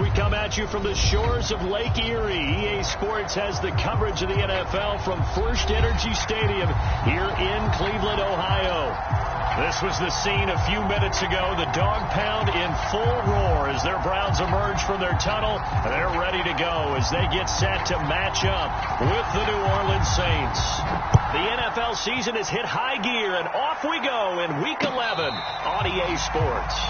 We come at you from the shores of Lake Erie. EA Sports has the coverage of the NFL from First Energy Stadium here in Cleveland, Ohio. This was the scene a few minutes ago. The dog pound in full roar as their Browns emerge from their tunnel. They're ready to go as they get set to match up with the New Orleans Saints. The NFL season has hit high gear, and off we go in Week 11 on EA Sports.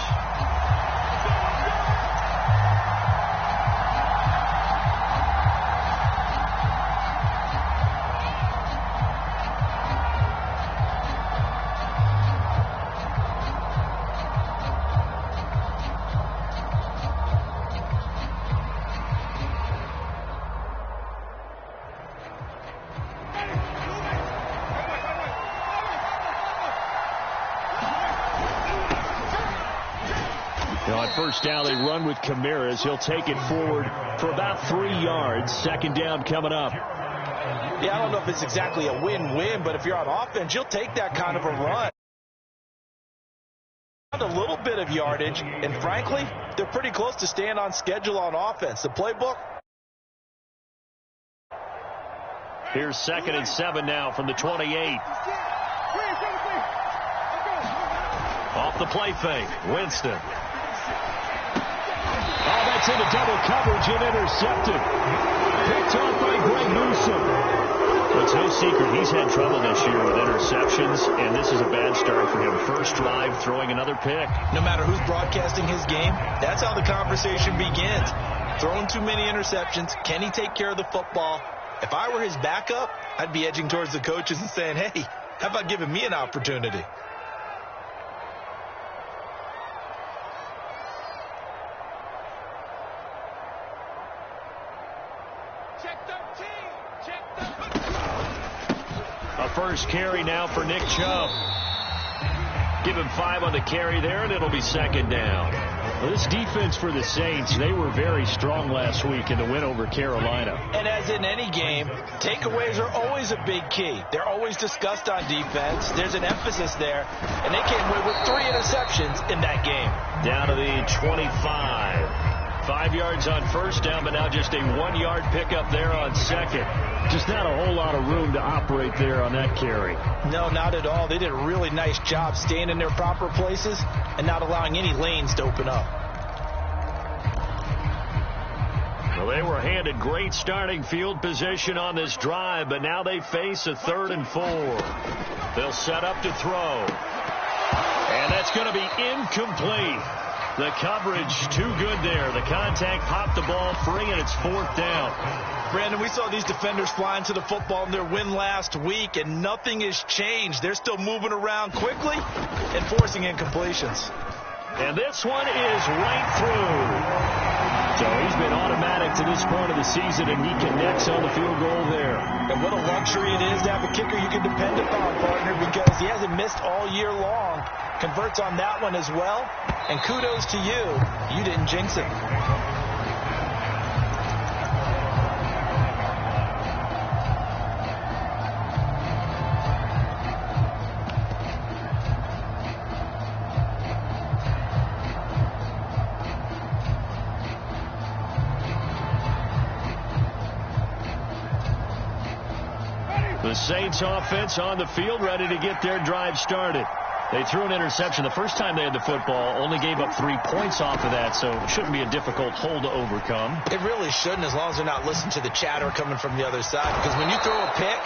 First down, they run with Kamara. He'll take it forward for about 3 yards. Second down coming up. Yeah, I don't know if it's exactly a win-win, but if you're on offense, you'll take that kind of a run. A little bit of yardage, and frankly, they're pretty close to staying on schedule on offense. The playbook. Here's 2nd and 7 now from the 28. Off the play fake, Winston. Oh, that's into double coverage and intercepted. Picked off by Greg Newsome. It's no secret he's had trouble this year with interceptions, and this is a bad start for him. First drive, throwing another pick. No matter who's broadcasting his game, that's how the conversation begins. Throwing too many interceptions. Can he take care of the football? If I were his backup, I'd be edging towards the coaches and saying, hey, how about giving me an opportunity? A first carry now for Nick Chubb. Give him 5 on the carry there, and it'll be second down. Well, this defense for the Saints, they were very strong last week in the win over Carolina. And as in any game, takeaways are always a big key. They're always discussed on defense. There's an emphasis there, and they came away with 3 interceptions in that game. Down to the 25. 5 yards on first down, but now just a 1-yard pickup there on second. Just not a whole lot of room to operate there on that carry. No, not at all. They did a really nice job staying in their proper places and not allowing any lanes to open up. Well, they were handed great starting field position on this drive, but now they face a 3rd and 4. They'll set up to throw. And that's going to be incomplete. The coverage too good there. The contact popped the ball free, and it's 4th down. Brandon, we saw these defenders flying to the football in their win last week, and nothing has changed. They're still moving around quickly and forcing incompletions. And this one is right through. So he's been automatic to this point of the season, and he connects on the field goal there. And what a luxury it is to have a kicker you can depend upon, partner, because he hasn't missed all year long. Converts on that one as well. And kudos to you. You didn't jinx it. The Saints offense on the field, ready to get their drive started. They threw an interception the first time they had the football, only gave up 3 points off of that, so it shouldn't be a difficult hole to overcome. It really shouldn't, as long as they're not listening to the chatter coming from the other side, because when you throw a pick,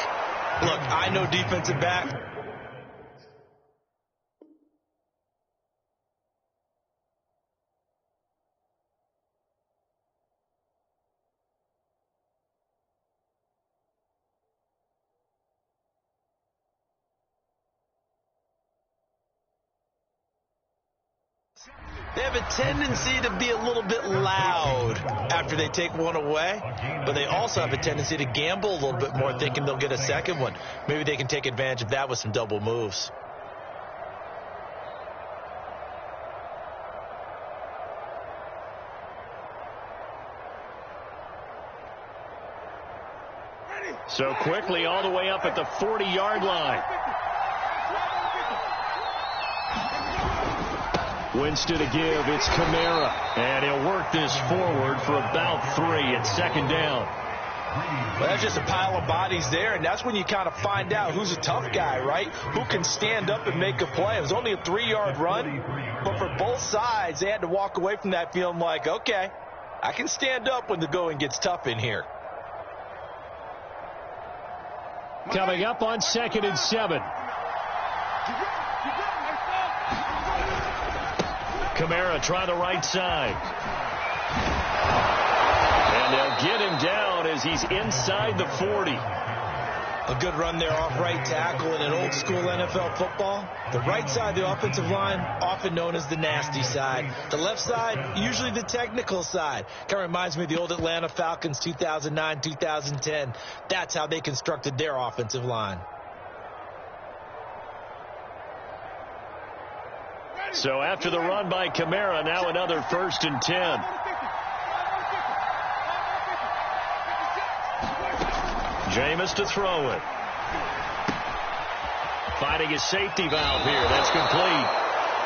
look, I know defensive back. They have a tendency to be a little bit loud after they take one away, but they also have a tendency to gamble a little bit more, thinking they'll get a second one. Maybe they can take advantage of that with some double moves. So quickly all the way up at the 40-yard line. Winston to give. It's Kamara. And he'll work this forward for about 3 at second down. Well, that's just a pile of bodies there, and that's when you kind of find out who's a tough guy, right? Who can stand up and make a play. It was only a 3-yard run, but for both sides, they had to walk away from that feeling like, okay, I can stand up when the going gets tough in here. Coming up on 2nd and 7. Kamara try the right side. And they'll get him down as he's inside the 40. A good run there off right tackle in an old school NFL football. The right side of the offensive line, often known as the nasty side. The left side, usually the technical side. Kind of reminds me of the old Atlanta Falcons 2009, 2010. That's how they constructed their offensive line. So after the run by Kamara, now another 1st and 10. Jameis to throw it. Finding his safety valve here. That's complete.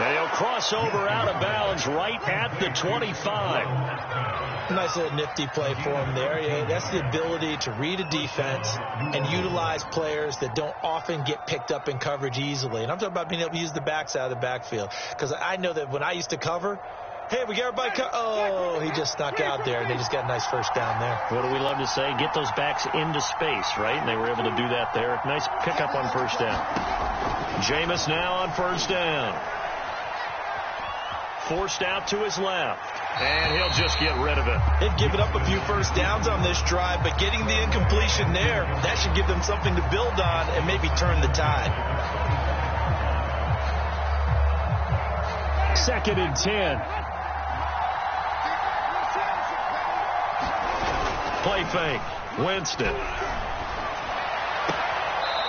And he'll cross over out of bounds right at the 25. Nice little nifty play for him there. Yeah, that's the ability to read a defense and utilize players that don't often get picked up in coverage easily. And I'm talking about being able to use the backside of the backfield. Because I know that when I used to cover, hey, we got everybody. Oh, he just snuck out there, and they just got a nice first down there. What do we love to say? Get those backs into space, right? And they were able to do that there. Nice pickup on first down. Jameis now on first down. Forced out to his left. And he'll just get rid of it. They've given up a few first downs on this drive, but getting the incompletion there, that should give them something to build on and maybe turn the tide. 2nd and 10. Play fake. Winston.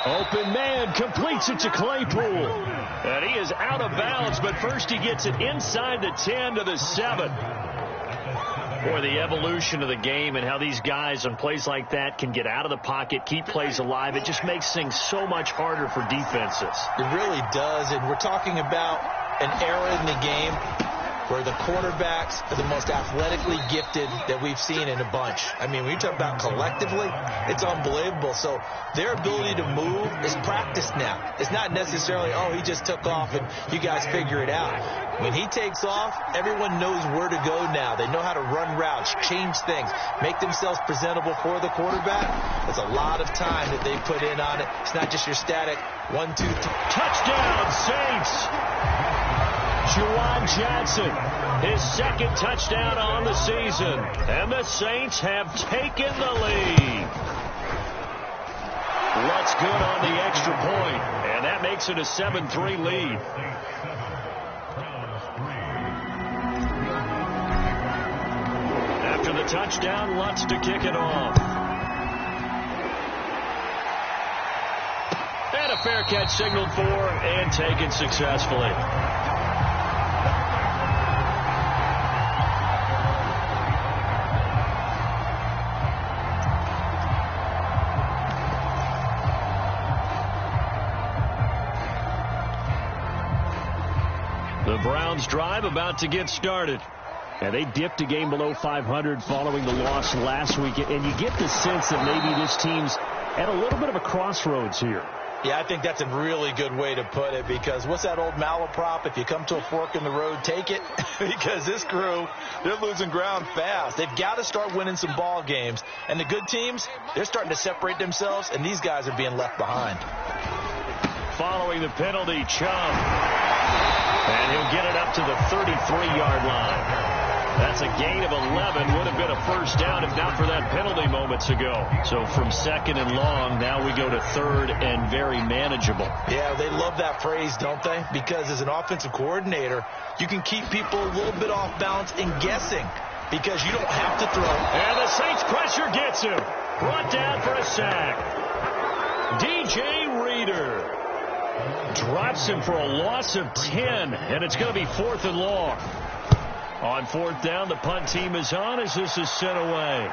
Open man completes it to Claypool. And he is out of bounds, but first he gets it inside the 10 to the 7. Boy, the evolution of the game and how these guys on plays like that can get out of the pocket, keep plays alive. It just makes things so much harder for defenses. It really does, and we're talking about an era in the game where the quarterbacks are the most athletically gifted that we've seen in a bunch. I mean, when you talk about collectively, it's unbelievable. So their ability to move is practiced now. It's not necessarily, oh, he just took off and you guys figure it out. When he takes off, everyone knows where to go now. They know how to run routes, change things, make themselves presentable for the quarterback. There's a lot of time that they put in on it. It's not just your static 1, 2, 3. Touchdown, Saints! Juwan Johnson, his 2nd touchdown on the season. And the Saints have taken the lead. Lutz good on the extra point, and that makes it a 7-3 lead. After the touchdown, Lutz to kick it off. And a fair catch signaled for and taken successfully. The Browns drive about to get started. And they dipped a game below 500 following the loss last week. And you get the sense that maybe this team's at a little bit of a crossroads here. Yeah, I think that's a really good way to put it, because what's that old malaprop? If you come to a fork in the road, take it. Because this crew, they're losing ground fast. They've got to start winning some ball games. And the good teams, they're starting to separate themselves, and these guys are being left behind. Following the penalty, Chubb. And he'll get it up to the 33-yard line. That's a gain of 11. Would have been a first down if not for that penalty moments ago. So from 2nd and long, now we go to 3rd and very manageable. Yeah, they love that phrase, don't they? Because as an offensive coordinator, you can keep people a little bit off balance and guessing, because you don't have to throw. And the Saints pressure gets him. Brought down for a sack. DJ Reader drops him for a loss of 10, and it's going to be 4th and long. On 4th down, the punt team is on as this is sent away.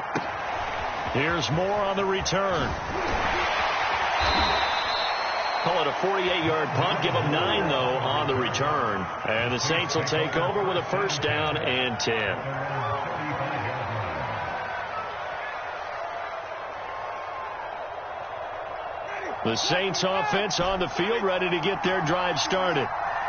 Here's Moore on the return. Call it a 48-yard punt. Give them 9, though, on the return. And the Saints will take over with a first down and 10. The Saints offense on the field, ready to get their drive started.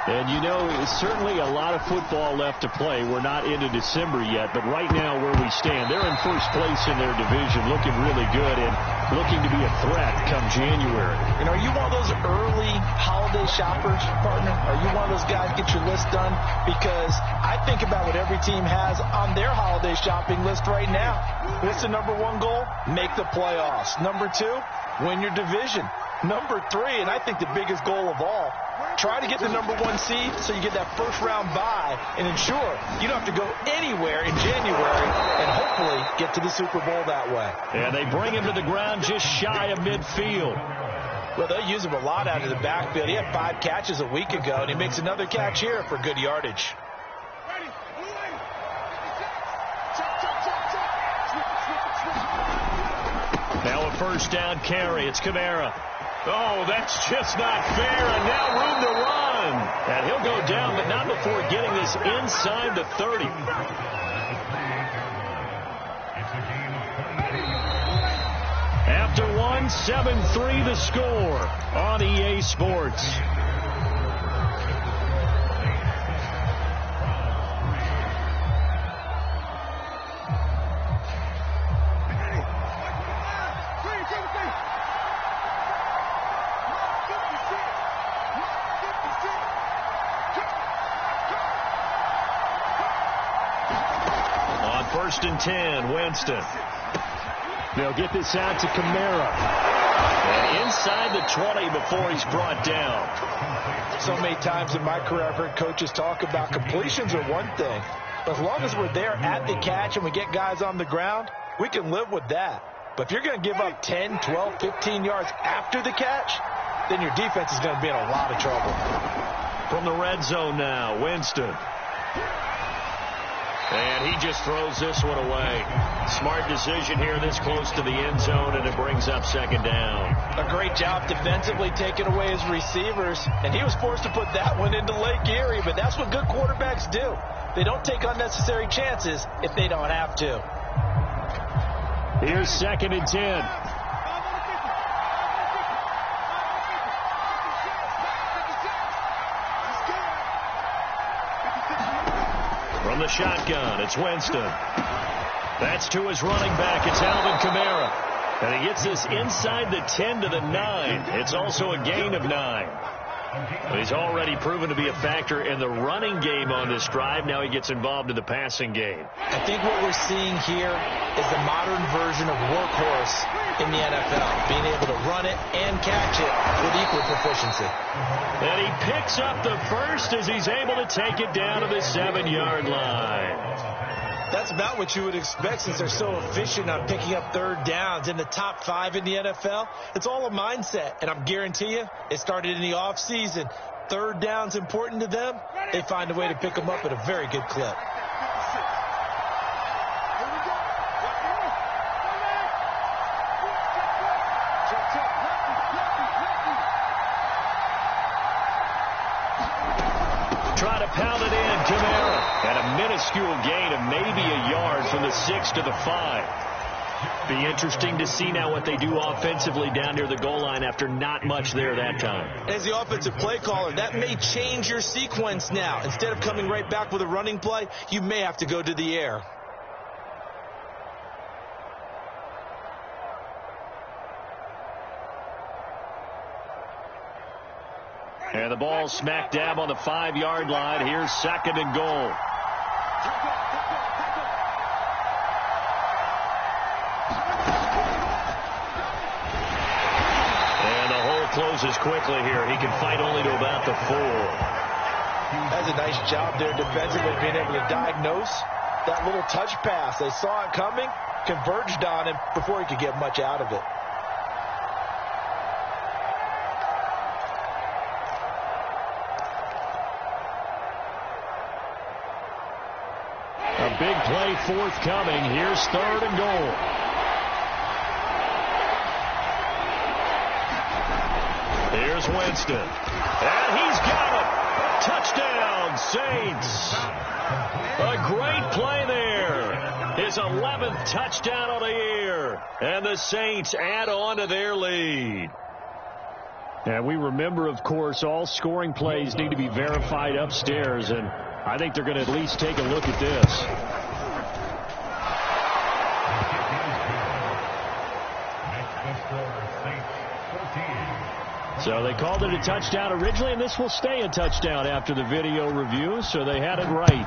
And, you know, it's certainly a lot of football left to play. We're not into December yet, but right now where we stand, they're in first place in their division, looking really good and looking to be a threat come January. You know, are you one of those early holiday shoppers, partner? Are you one of those guys get your list done? Because I think about what every team has on their holiday shopping list right now. What's the number 1 goal? Make the playoffs. Number 2, win your division. Number 3, and I think the biggest goal of all, try to get the number 1 seed so you get that first-round bye and ensure you don't have to go anywhere in January and hopefully get to the Super Bowl that way. And they bring him to the ground just shy of midfield. Well, they'll use him a lot out of the backfield. He had 5 catches a week ago, and he makes another catch here for good yardage. Now a first down carry. It's Kamara. Oh, that's just not fair, and now room to run. And he'll go down, but not before getting this inside the 30. After 1, 7-3 the score on EA Sports. First and 10, Winston. They'll get this out to Kamara. And inside the 20 before he's brought down. So many times in my career I've heard coaches talk about completions are one thing. But as long as we're there at the catch and we get guys on the ground, we can live with that. But if you're going to give up 10, 12, 15 yards after the catch, then your defense is going to be in a lot of trouble. From the red zone now, Winston. And he just throws this one away. Smart decision here this close to the end zone, and it brings up second down. A great job defensively taking away his receivers, and he was forced to put that one into Lake Erie, but that's what good quarterbacks do. They don't take unnecessary chances if they don't have to. Here's second and 10. From the shotgun, it's Winston. That's to his running back. It's Alvin Kamara. And he gets this inside the 10 to the 9. It's also a gain of 9. But he's already proven to be a factor in the running game on this drive. Now he gets involved in the passing game. I think what we're seeing here is the modern version of workhorse in the NFL, being able to run it and catch it with equal proficiency. And he picks up the first as he's able to take it down to the 7-yard line. That's about what you would expect since they're so efficient on picking up third downs in the top 5 in the NFL. It's all a mindset, and I'm guarantee you it started in the offseason. Third down's important to them. They find a way to pick them up at a very good clip. Try to pound it in, Kamara. And a minuscule gain of maybe a yard from the 6 to the 5. Be interesting to see now what they do offensively down near the goal line after not much there that time. As the offensive play caller, that may change your sequence now. Instead of coming right back with a running play, you may have to go to the air. And the ball smack dab on the 5-yard line. Here's second and goal. And the hole closes quickly here. He can fight only to about the 4. That's a nice job there defensively, being able to diagnose that little touch pass. They saw it coming, converged on him before he could get much out of it. A big play forthcoming. Here's third and goal. Here's Here's Winston. And he's got it. Touchdown, Saints. A great play there. His 11th touchdown of the year. And the Saints add on to their lead. And we remember, of course, all scoring plays need to be verified upstairs. And I think they're going to at least take a look at this. So they called it a touchdown originally, and this will stay a touchdown after the video review, so they had it right.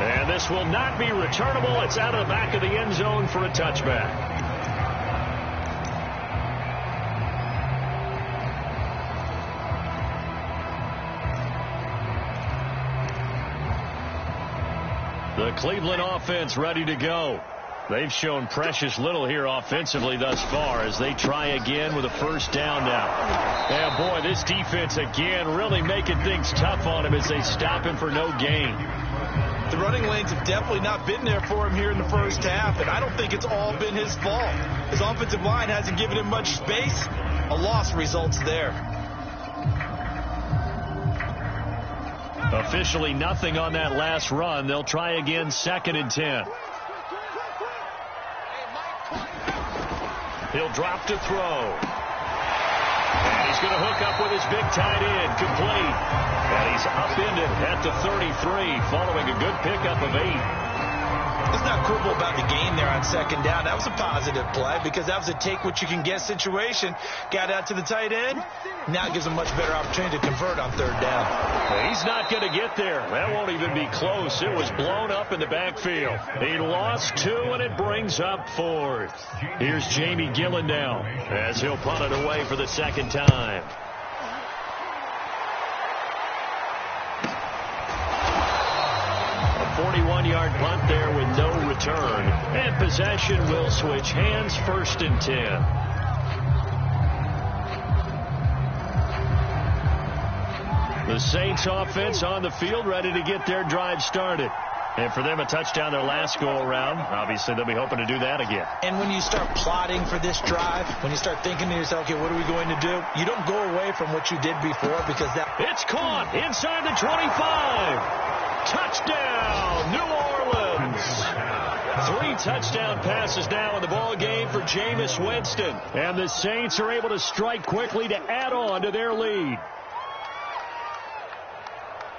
And this will not be returnable. It's out of the back of the end zone for a touchback. The Cleveland offense ready to go. They've shown precious little here offensively thus far as they try again with a first down now. And boy, this defense again really making things tough on him as they stop him for no gain. The running lanes have definitely not been there for him here in the first half, and I don't think it's all been his fault. His offensive line hasn't given him much space. A loss results there. Officially nothing on that last run. They'll try again 2nd and 10. He'll drop to throw. And he's going to hook up with his big tight end. Complete. And he's upended at the 33 following a good pickup of 8. Let's not quibble about the gain there on 2nd down. That was a positive play because that was a take-what-you-can-get situation. Got out to the tight end. Now it gives him a much better opportunity to convert on 3rd down. He's not going to get there. That won't even be close. It was blown up in the backfield. He lost 2, and it brings up 4th. Here's Jamie Gillen now as he'll punt it away for the 2nd time. A 41-yard punt there with no return. And possession will switch hands. 1st and 10. The Saints offense on the field ready to get their drive started. And for them, a touchdown their last go-around. Obviously, they'll be hoping to do that again. And when you start plotting for this drive, when you start thinking to yourself, okay, what are we going to do? You don't go away from what you did before because that... It's caught inside the 25. Touchdown, New Orleans. 3 touchdown passes now in the ball game for Jameis Winston. And the Saints are able to strike quickly to add on to their lead.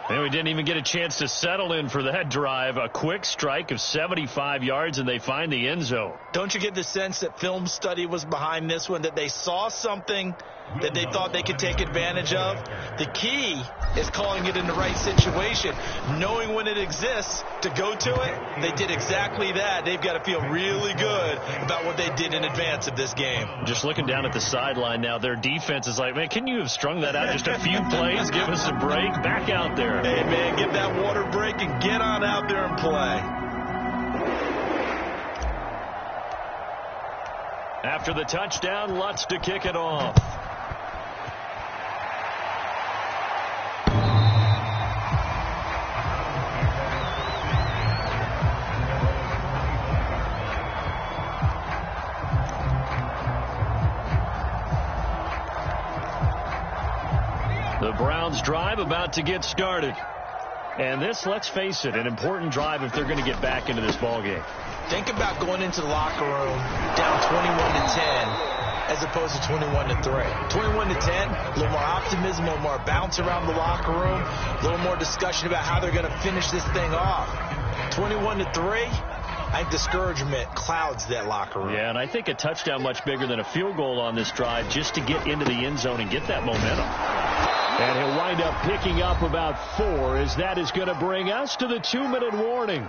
And we didn't even get a chance to settle in for that drive. A quick strike of 75 yards, and they find the end zone. Don't you get the sense that film study was behind this one, that they saw something that they thought they could take advantage of? The key is calling it in the right situation, knowing when it exists to go to it. They did exactly that. They've got to feel really good about what they did in advance of this game. Just looking down at the sideline now, their defense is like, man, can you have strung that out just a few plays? Give us a break. Back out there. Hey, man, get that water break and get on out there and play. After the touchdown, Lutz to kick it off. The Browns drive about to get started. And this, let's face it, an important drive if they're going to get back into this ball game. Think about going into the locker room down 21-10 as opposed to 21-3. 21-10, a little more optimism, a little more bounce around the locker room, a little more discussion about how they're going to finish this thing off. 21-3, I think discouragement clouds that locker room. Yeah, and I think a touchdown much bigger than a field goal on this drive just to get into the end zone and get that momentum. And he'll wind up picking up about 4 as that is going to bring us to the 2-minute warning.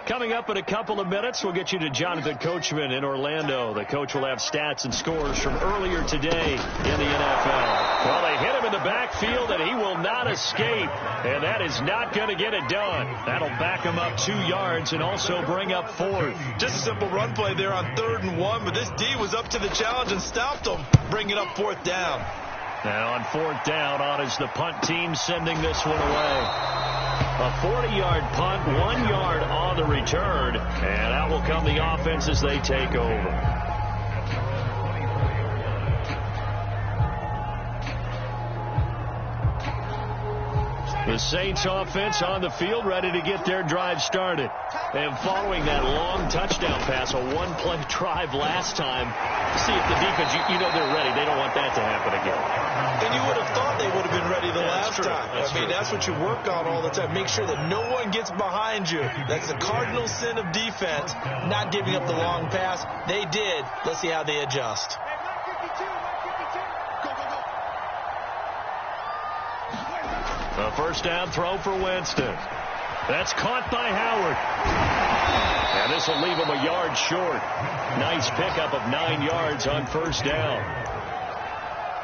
Coming up in a couple of minutes, we'll get you to Jonathan Coachman in Orlando. The coach will have stats and scores from earlier today in the NFL. Well, they hit him in the backfield, and he will not escape. And that is not going to get it done. That'll back him up 2 yards and also bring up 4th. Just a simple run play there on 3rd and 1, but this D was up to the challenge and stopped him, bringing up 4th down. Now on 4th down, on is the punt team sending this one away. A 40-yard punt, 1 yard on the return, and out will come the offense as they take over. The Saints offense on the field, ready to get their drive started. And following that long touchdown pass, a one-play drive last time, see if the defense, you know they're ready. They don't want that to happen again. And you would have thought they would have been ready the last time. That's what you work on all the time. Make sure that no one gets behind you. That's the cardinal sin of defense, not giving up the long pass. They did. Let's see how they adjust. A first down throw for Winston. That's caught by Howard. And this will leave him a yard short. Nice pickup of 9 yards on first down.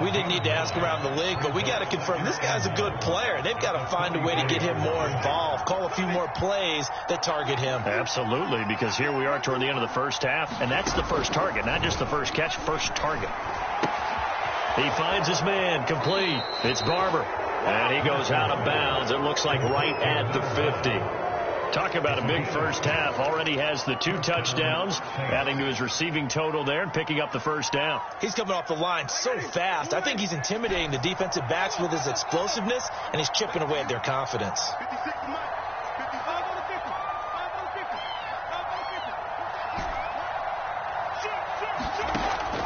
We didn't need to ask around the league, but we got to confirm this guy's a good player. They've got to find a way to get him more involved, call a few more plays that target him. Absolutely, because here we are toward the end of the first half, and that's the first target, not just the first catch, first target. He finds his man, complete. It's Barber. And he goes out of bounds. It looks like right at the 50. Talk about a big first half. Already has the 2 touchdowns, adding to his receiving total there and picking up the first down. He's coming off the line so fast. I think he's intimidating the defensive backs with his explosiveness, and he's chipping away at their confidence.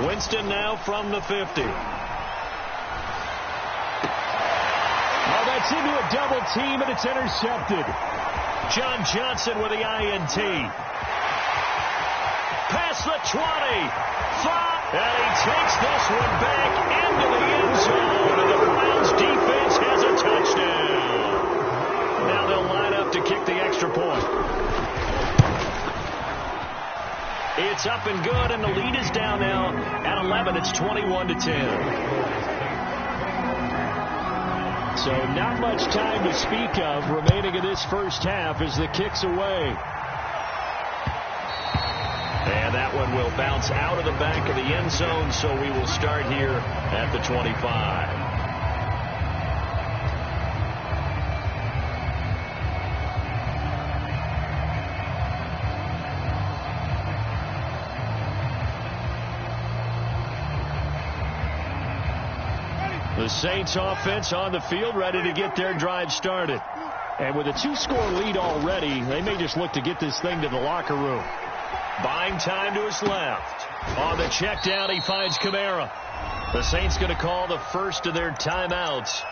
Winston now from the 50. That's into a double team, and it's intercepted. John Johnson with the INT. Past the 20. 5. And he takes this one back into the end zone. And the Browns defense has a touchdown. Now they'll line up to kick the extra point. It's up and good, and the lead is down now at 11. It's 21-10. So not much time to speak of remaining in this first half as the kick's away. And that one will bounce out of the back of the end zone, so we will start here at the 25. The Saints offense on the field, ready to get their drive started. And with a 2-score lead already, they may just look to get this thing to the locker room. Buying time to his left. On the check down, he finds Kamara. The Saints going to call the first of their timeouts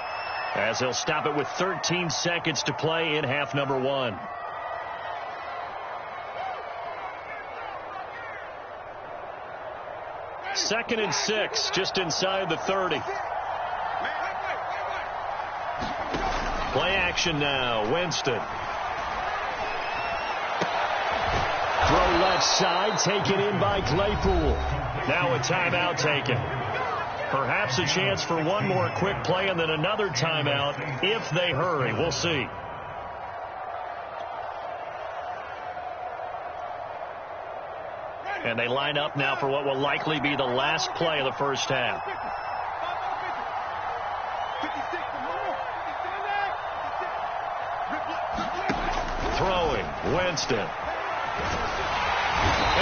as they'll stop it with 13 seconds to play in half number 1. Second and 6, just inside the 30. Play action now. Winston. Throw left side, taken in by Claypool. Now a timeout taken. Perhaps a chance for one more quick play and then another timeout if they hurry. We'll see. And they line up now for what will likely be the last play of the first half. Throwing, Winston. And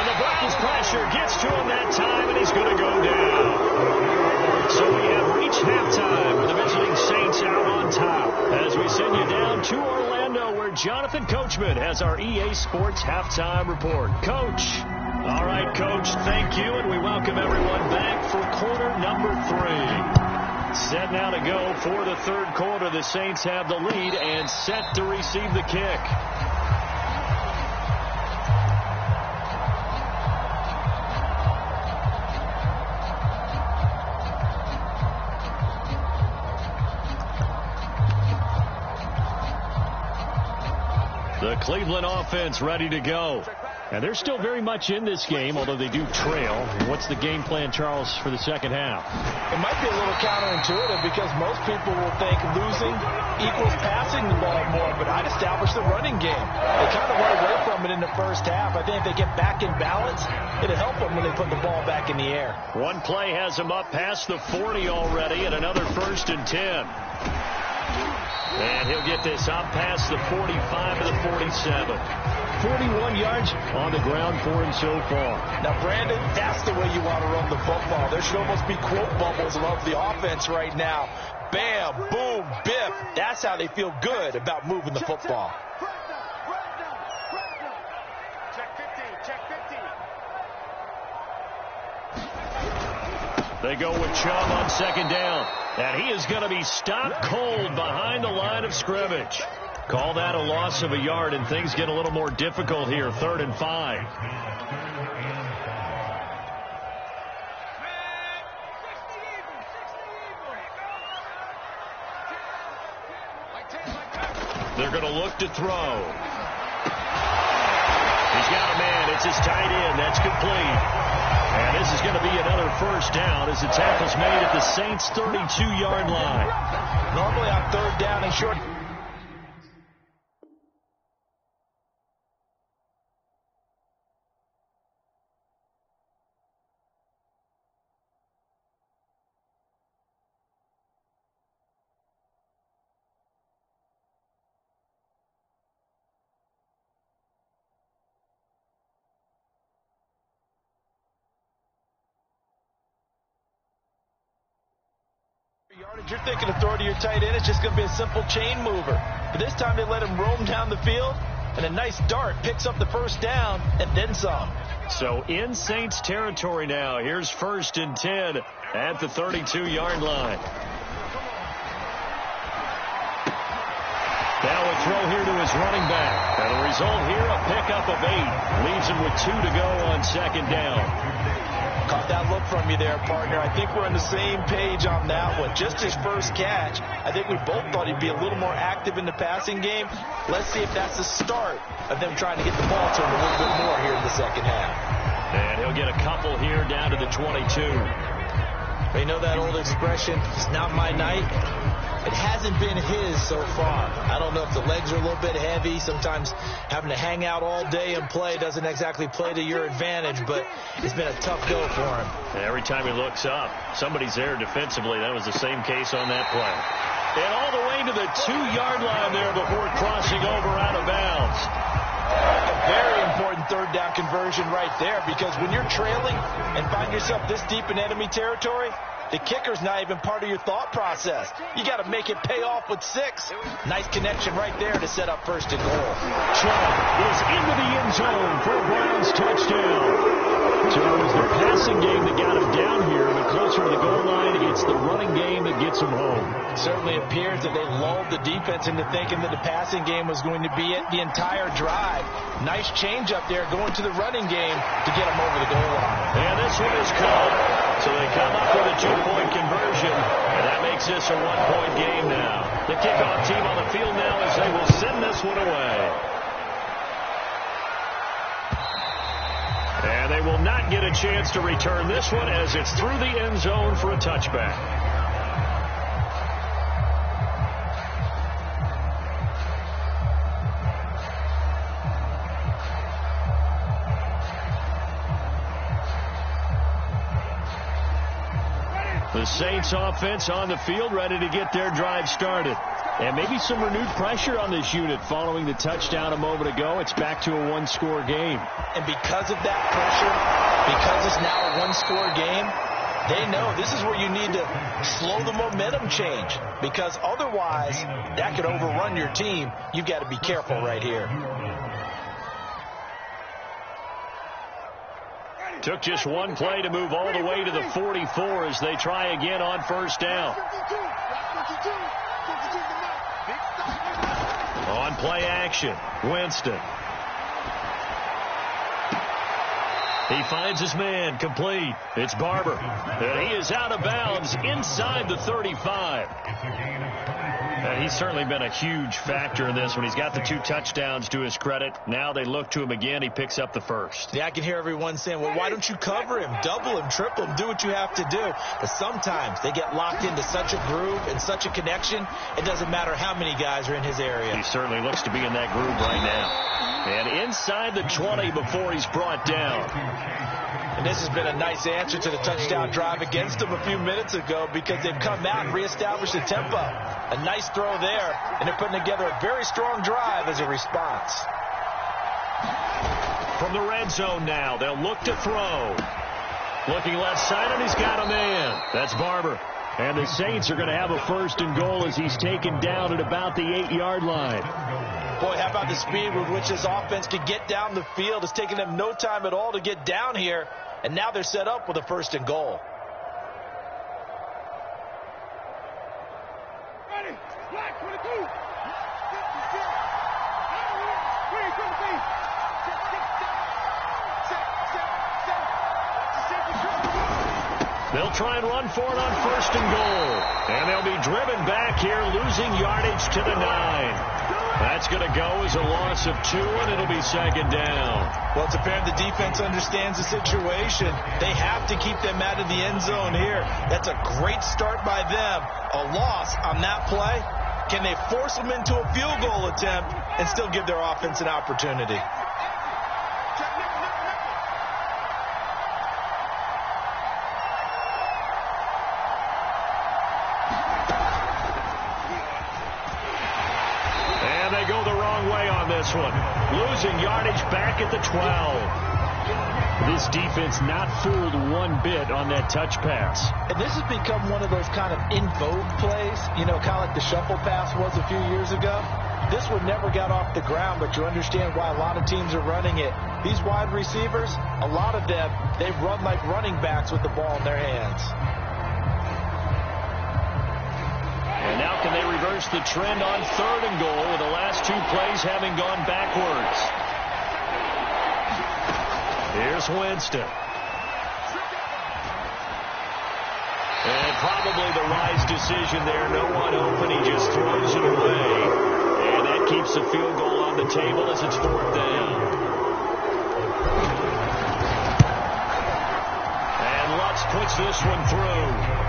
the Browns pressure gets to him that time, and he's going to go down. So we have reached halftime with the visiting Saints out on top as we send you down to Orlando where Jonathan Coachman has our EA Sports Halftime Report. Coach. All right, Coach, thank you, and we welcome everyone back for quarter number 3. Set now to go for the third quarter. The Saints have the lead and set to receive the kick. The Cleveland offense ready to go. And they're still very much in this game, although they do trail. What's the game plan, Charles, for the second half? It might be a little counterintuitive because most people will think losing equals passing the ball more, but I'd establish the running game. They kind of went away from it in the first half. I think if they get back in balance, it'll help them when they put the ball back in the air. One play has them up past the 40 already, and another 1st and 10. And he'll get this up past the 45 to the 47. 41 yards on the ground for him so far. Now, Brandon, that's the way you want to run the football. There should almost be quote bubbles of the offense right now. Bam, boom, biff. That's how they feel good about moving the football. They go with Chubb on second down. And he is going to be stopped cold behind the line of scrimmage. Call that a loss of a yard, and things get a little more difficult here. 3rd and 5. They're going to look to throw. He's got a man. It's his tight end. That's complete. And this is going to be another first down as the tackle's made at the Saints' 32-yard line. Normally on 3rd down and short. Yardage, you're thinking of throw to your tight end. It's just going to be a simple chain mover. But this time they let him roam down the field, and a nice dart picks up the first down and then some. So in Saints territory now. Here's 1st and 10 at the 32-yard line. Now a throw here to his running back. And the result here, a pickup of 8. Leaves him with 2 to go on second down. Caught that look from you there, partner. I think we're on the same page on that one. Just his first catch, I think we both thought he'd be a little more active in the passing game. Let's see if that's the start of them trying to get the ball to him a little bit more here in the second half. And he'll get a couple here down to the 22. You know that old expression, it's not my night? It hasn't been his so far. I don't know if the legs are a little bit heavy. Sometimes having to hang out all day and play doesn't exactly play to your advantage, but it's been a tough go for him. And every time he looks up, somebody's there defensively. That was the same case on that play. And all the way to the 2-yard line there before crossing over out of bounds. A very important 3rd down conversion right there, because when you're trailing and find yourself this deep in enemy territory, the kicker's not even part of your thought process. You got to make it pay off with 6. Nice connection right there to set up 1st and goal. Chubb is into the end zone for a Browns touchdown. So it was the passing game that got him down here, but closer to the goal line, it's the running game that gets him home. It certainly appears that they lulled the defense into thinking that the passing game was going to be it the entire drive. Nice change up there going to the running game to get him over the goal line. And this one is caught. So they come up with a 2-point conversion, and that makes this a 1-point game now. The kickoff team on the field now as they will send this one away. And they will not get a chance to return this one as it's through the end zone for a touchback. The Saints offense on the field ready to get their drive started. And maybe some renewed pressure on this unit following the touchdown a moment ago. It's back to a 1-score game. And because of that pressure, because it's now a 1-score game, they know this is where you need to slow the momentum change, because otherwise that could overrun your team. You've got to be careful right here. Took just one play to move all the way to the 44 as they try again on 1st down. On play action, Winston. He finds his man, complete. It's Barber. And he is out of bounds inside the 35. And he's certainly been a huge factor in this when he's got the 2 touchdowns to his credit. Now they look to him again. He picks up the first. Yeah, I can hear everyone saying, well, why don't you cover him, double him, triple him, do what you have to do. But sometimes they get locked into such a groove and such a connection, it doesn't matter how many guys are in his area. He certainly looks to be in that groove right now. And inside the 20 before he's brought down. And this has been a nice answer to the touchdown drive against them a few minutes ago because they've come out and reestablished the tempo. A nice throw there, and they're putting together a very strong drive as a response. From the red zone now, they'll look to throw. Looking left side, and he's got a man. That's Barber. And the Saints are going to have a 1st and goal as he's taken down at about the 8-yard line. Boy, how about the speed with which this offense could get down the field? It's taken them no time at all to get down here, and now they're set up with a 1st and goal. Ready, black 22. They'll try and run for it on 1st and goal. And they'll be driven back here, losing yardage to the 9. That's going to go as a loss of 2, and it'll be 2nd down. Well, it's apparent the defense understands the situation. They have to keep them out of the end zone here. That's a great start by them. A loss on that play. Can they force them into a field goal attempt and still give their offense an opportunity? One. Losing yardage back at the 12. This defense not fooled one bit on that touch pass. And this has become one of those kind of in vogue plays, you know, kind of like the shuffle pass was a few years ago. This one never got off the ground, but you understand why a lot of teams are running it. These wide receivers, a lot of them, they run like running backs with the ball in their hands. And now can they reverse the trend on 3rd and goal with the last 2 plays having gone backwards? Here's Winston. And probably the wise decision there. No one open. He just throws it away. And that keeps the field goal on the table as it's 4th down. And Lutz puts this one through.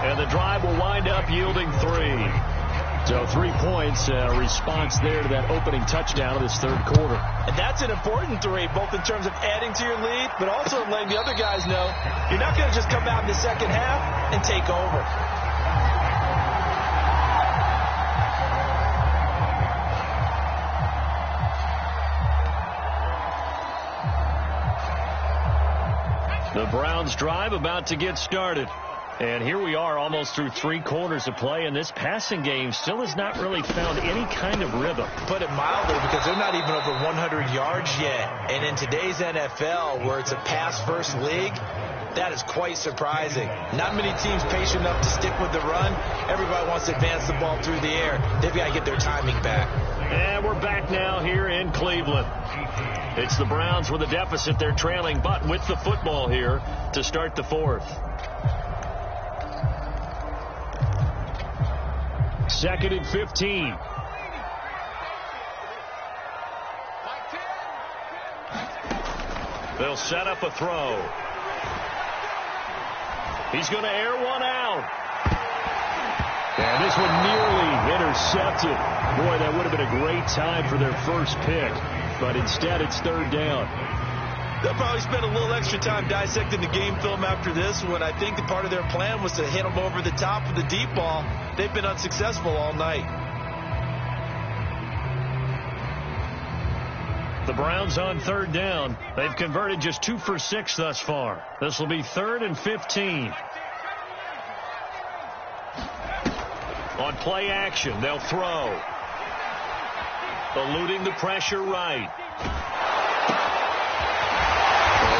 And the drive will wind up yielding 3. So 3 points, response there to that opening touchdown of this 3rd quarter. And that's an important 3, both in terms of adding to your lead, but also in letting the other guys know you're not going to just come out in the second half and take over. The Browns drive about to get started. And here we are almost through 3 quarters of play, and this passing game still has not really found any kind of rhythm. Put it mildly, because they're not even over 100 yards yet. And in today's NFL, where it's a pass-first league, that is quite surprising. Not many teams patient enough to stick with the run. Everybody wants to advance the ball through the air. They've got to get their timing back. And we're back now here in Cleveland. It's the Browns with a deficit. They're trailing, but with the football here to start the 4th. 2nd and 15. They'll set up a throw. He's going to air one out. And this one nearly intercepted. Boy, that would have been a great time for their first pick. But instead, it's 3rd down. They'll probably spend a little extra time dissecting the game film after this one. I think the part of their plan was to hit them over the top with the deep ball. They've been unsuccessful all night. The Browns on 3rd down. They've converted just 2 for 6 thus far. This will be 3rd and 15. On play action, they'll throw. Eluding the pressure right.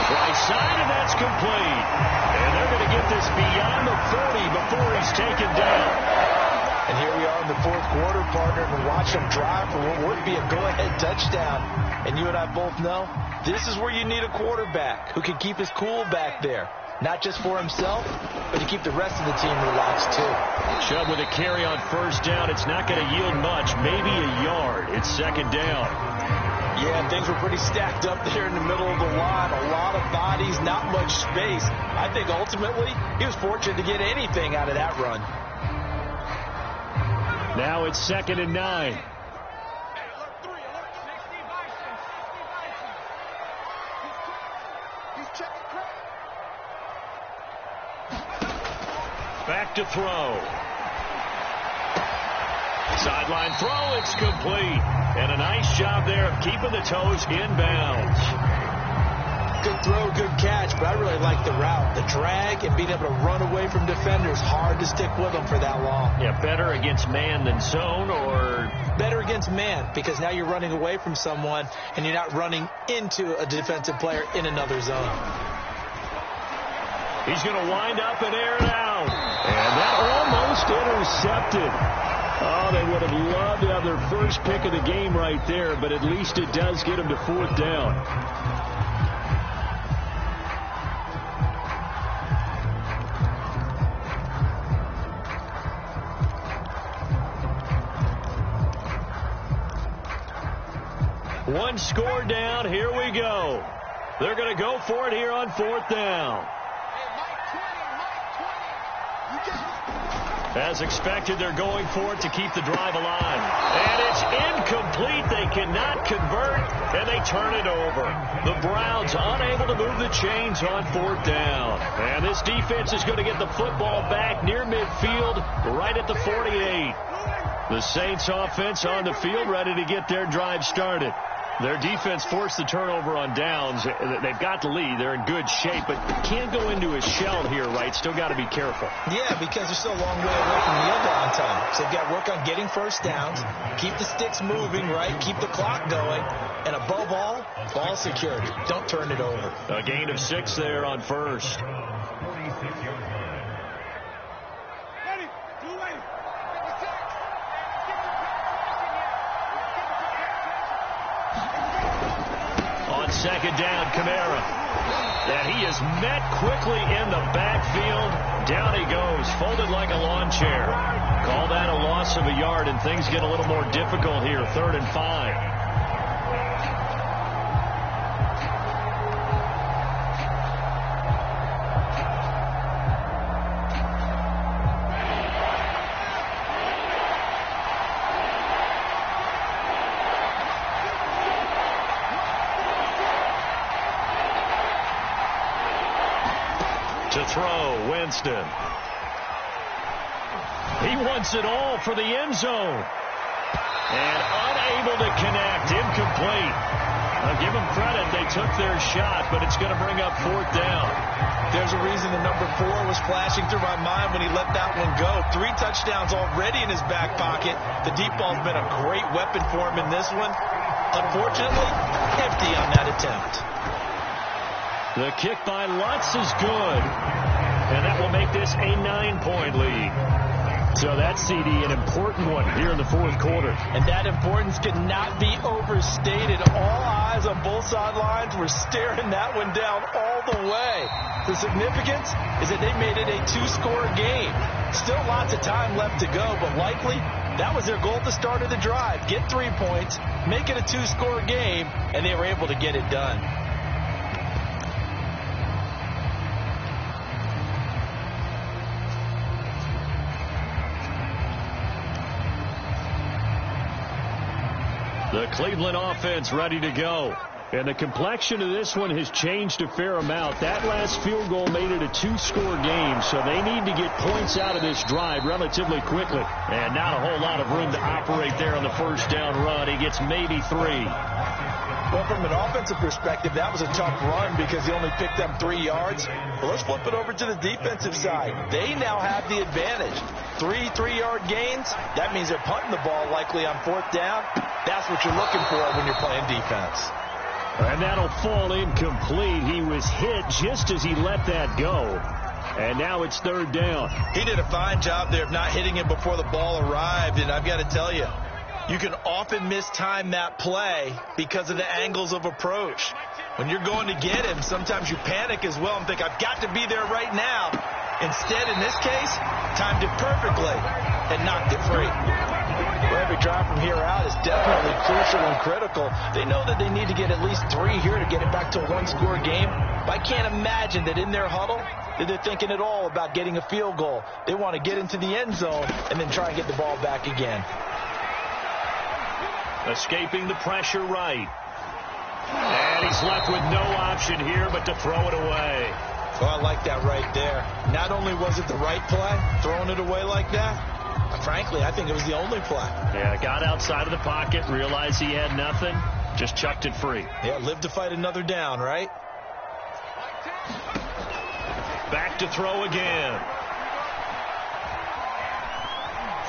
Right side, and that's complete. And they're going to get this beyond the 30 before he's taken down. And here we are in the 4th quarter, partner, and watch them drive for what would be a go-ahead touchdown. And you and I both know this is where you need a quarterback who can keep his cool back there. Not just for himself, but to keep the rest of the team relaxed, too. Chubb with a carry on 1st down. It's not going to yield much, maybe a yard. It's 2nd down. Yeah, things were pretty stacked up there in the middle of the line. A lot of bodies, not much space. I think ultimately he was fortunate to get anything out of that run. Now it's 2nd and 9. Back to throw. Sideline throw, it's complete. And a nice job there of keeping the toes inbounds. Good throw, good catch, but I really like the route. The drag and being able to run away from defenders, hard to stick with them for that long. Yeah, better against man than zone, or? Better against man, because now you're running away from someone and you're not running into a defensive player in another zone. He's going to wind up and air it out. And that almost intercepted. Oh, they would have loved to have their first pick of the game right there, but at least it does get them to 4th down. One score down. Here we go. They're going to go for it here on 4th down. As expected, they're going for it to keep the drive alive. And it's incomplete. They cannot convert, and they turn it over. The Browns unable to move the chains on 4th down. And this defense is going to get the football back near midfield, right at the 48. The Saints offense on the field, ready to get their drive started. Their defense forced the turnover on downs. They've got the lead. They're in good shape, but can't go into a shell here, right? Still got to be careful. Yeah, because they're still a long way away from kneel down time. So they've got to work on getting first downs, keep the sticks moving, right? Keep the clock going. And above all, ball security. Don't turn it over. A gain of 6 there on first. Second down, Kamara. And he is met quickly in the backfield. Down he goes, folded like a lawn chair. Call that a loss of a yard, and things get a little more difficult here. 3rd and 5. To throw, Winston. He wants it all for the end zone. And unable to connect, incomplete. I'll give them credit, they took their shot, but it's going to bring up 4th down. There's a reason the number 4 was flashing through my mind when he let that one go. 3 touchdowns already in his back pocket. The deep ball's been a great weapon for him in this one. Unfortunately, empty on that attempt. The kick by Lutz is good. And that will make this a 9-point lead. So that's, CD, an important one here in the 4th quarter. And that importance cannot be overstated. All eyes on both sidelines were staring that one down all the way. The significance is that they made it a 2-score game. Still lots of time left to go, but likely that was their goal at the start of the drive. Get 3 points, make it a 2-score game, and they were able to get it done. The Cleveland offense ready to go. And the complexion of this one has changed a fair amount. That last field goal made it a 2-score game, so they need to get points out of this drive relatively quickly. And not a whole lot of room to operate there on the first down run. He gets maybe 3. Well, from an offensive perspective, that was a tough run because he only picked up 3 yards. But let's flip it over to the defensive side. They now have the advantage. 3 3-yard gains. That means they're punting the ball likely on 4th down. That's what you're looking for when you're playing defense. And that'll fall incomplete. He was hit just as he let that go. And now it's 3rd down. He did a fine job there of not hitting him before the ball arrived. And I've got to tell you, you can often mistime that play because of the angles of approach. When you're going to get him, sometimes you panic as well and think, I've got to be there right now. Instead, in this case, timed it perfectly and knocked it free. Well, every drive from here out is definitely crucial and critical. They know that they need to get at least 3 here to get it back to a 1-score game. But I can't imagine that in their huddle that they're thinking at all about getting a field goal. They want to get into the end zone and then try and get the ball back again. Escaping the pressure right. And he's left with no option here but to throw it away. Well, I like that right there. Not only was it the right play, throwing it away like that, frankly, I think it was the only play. Yeah, got outside of the pocket, realized he had nothing, just chucked it free. Yeah, live to fight another down, right? Back to throw again.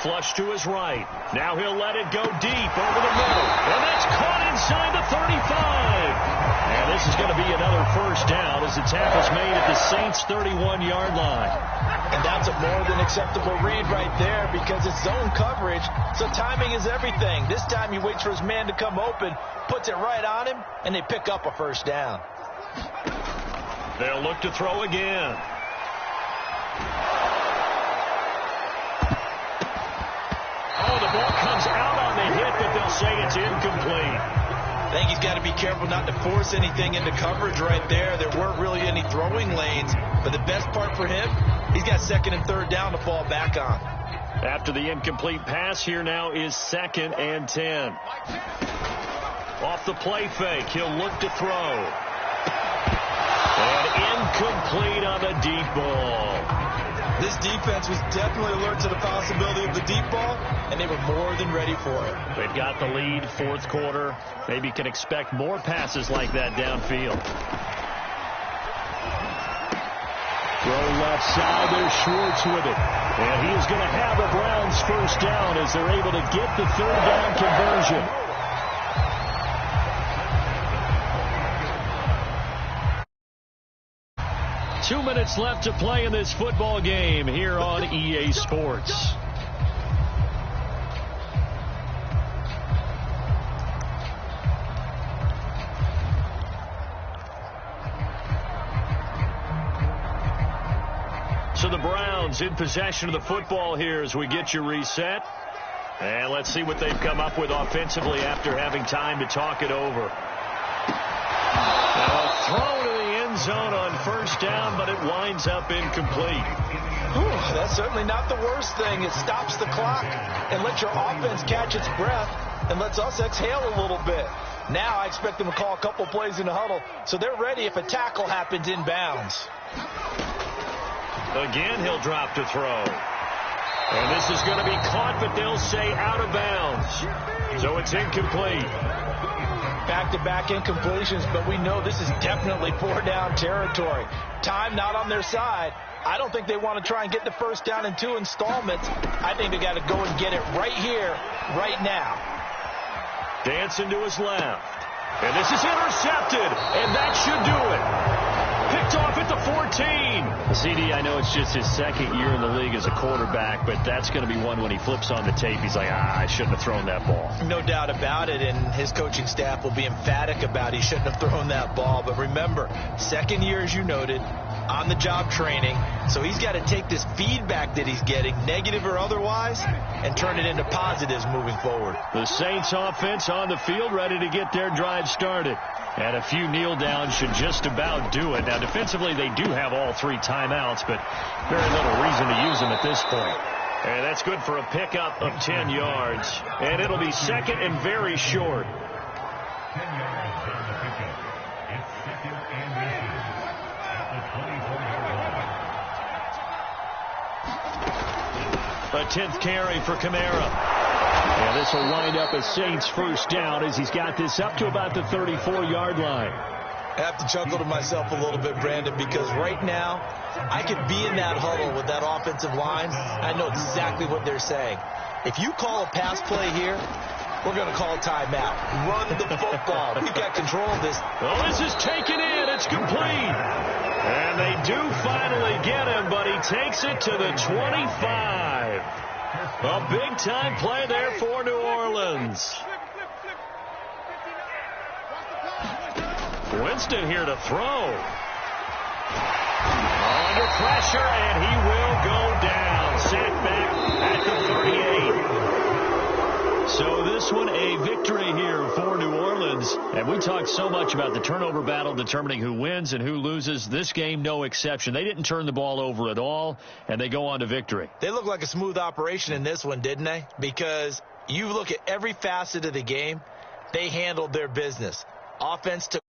Flush to his right. Now he'll let it go deep over the middle. And that's caught inside the 35. And this is going to be another first down as the tackle's made at the Saints' 31-yard line. And that's a more than acceptable read right there because it's zone coverage, so timing is everything. This time he waits for his man to come open, puts it right on him, and they pick up a first down. They'll look to throw again. Oh, the ball comes out on the hit, but they'll say it's incomplete. I think he's got to be careful not to force anything into coverage right there. There weren't really any throwing lanes, but the best part for him, he's got second and third down to fall back on. After the incomplete pass, here now is 2nd and 10. Off the play fake, he'll look to throw. And incomplete on the deep ball. This defense was definitely alert to the possibility of the deep ball, and they were more than ready for it. They've got the lead, fourth quarter. Maybe can expect more passes like that downfield. Throw left side, there's Schwartz with it. And he is going to have the Browns first down as they're able to get the third down conversion. Two minutes left to play in this football game here on EA Sports. So the Browns in possession of the football here as we get you reset. And let's see what they've come up with offensively after having time to talk it over. Now a throw to the end zone on first down, but it winds up incomplete. That's certainly not the worst thing. It stops the clock and lets your offense catch its breath and lets us exhale a little bit. Now I expect them to call a couple plays in the huddle so they're ready if a tackle happens inbounds. Again, he'll drop to throw. And this is going to be caught, but they'll say out of bounds. So it's incomplete. Back-to-back incompletions, but we know this is definitely four-down territory. Time not on their side. I don't think they want to try and get the first down in 2 installments. I think they got to go and get it right here, right now. Dancing to his left. And this is intercepted, and that should do it. Picked off at the 14. CD, I know it's just his second year in the league as a quarterback, but that's going to be one when he flips on the tape. He's like, I shouldn't have thrown that ball. No doubt about it, and his coaching staff will be emphatic about he shouldn't have thrown that ball. But remember, second year, as you noted, on-the-job training. So he's got to take this feedback that he's getting, negative or otherwise, and turn it into positives moving forward. The Saints offense on the field ready to get their drive started. And a few kneel downs should just about do it. Now, defensively, they do have all 3 timeouts, but very little reason to use them at this point. And that's good for a pickup of 10 yards. And it'll be second and very short. A 10th carry for Kamara. And this will wind up a Saints first down as he's got this up to about the 34-yard line. I have to chuckle to myself a little bit, Brandon, because right now I could be in that huddle with that offensive line. I know exactly what they're saying. If you call a pass play here, we're going to call a timeout. Run the football. We've got control of this. Well, this is taken in. It's complete. And they do finally get him, but he takes it to the 25. A big-time play there for New Orleans. Winston here to throw. Under pressure, and he will go down. Sacked back at the 38. So this one a victory here for New Orleans. And we talked so much about the turnover battle determining who wins and who loses. This game, no exception. They didn't turn the ball over at all, and they go on to victory. They look like a smooth operation in this one, didn't they? Because you look at every facet of the game, they handled their business. Offense took